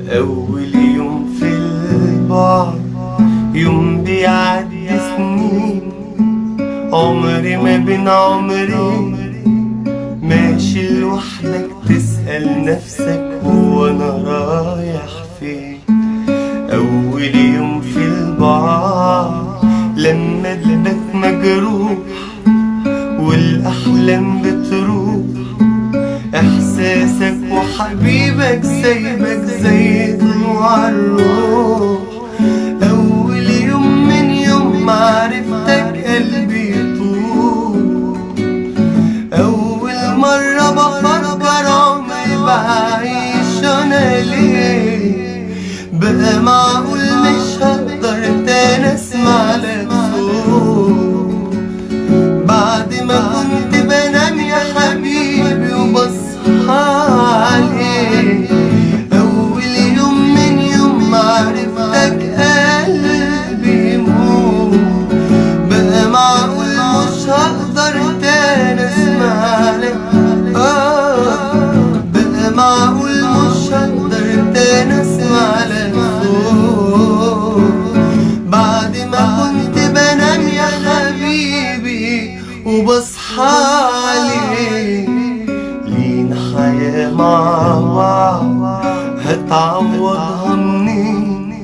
أول يوم في البعد يوم بيعدي سنين، عمري ما بين عمرين، ماشي لوحدك تسأل نفسك هو أنا رايح فين. أول يوم في البعد لما قلبك مجروح والأحلام بتروح، إحساسك وحبيبك سايبك زي طلوع الروح. أول يوم من يوم معرفتك قلبي يطول، أول مرة بفكر عمري بعيش أنا ليه، بقى معقول مش هقدر تاني أسمع لك صوت بعد ما كنت بنام يا حبيبي وبصحى عليك. أول يوم من يوم معرفتك قلبي يموت، بقى معقول مش هقدر تاني أسمع لك بقى معقول مش هقدر تاني أسمع لك صوت بعد ما كنت بنام يا حبيبي وبصحى عليك. لينا حياة مع بعض هتعوضها منين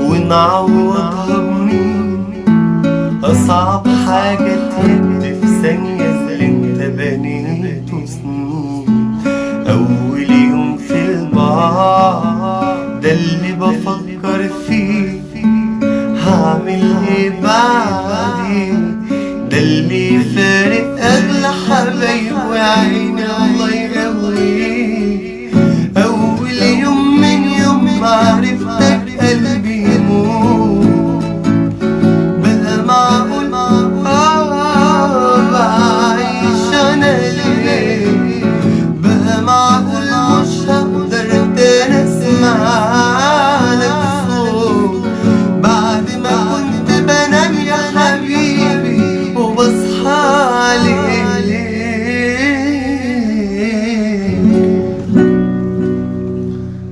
ونعوضها منين، أصعب حاجة تهد في ثانية اللي انت بنيته سنين. أول يوم في البعد ده اللي بفضل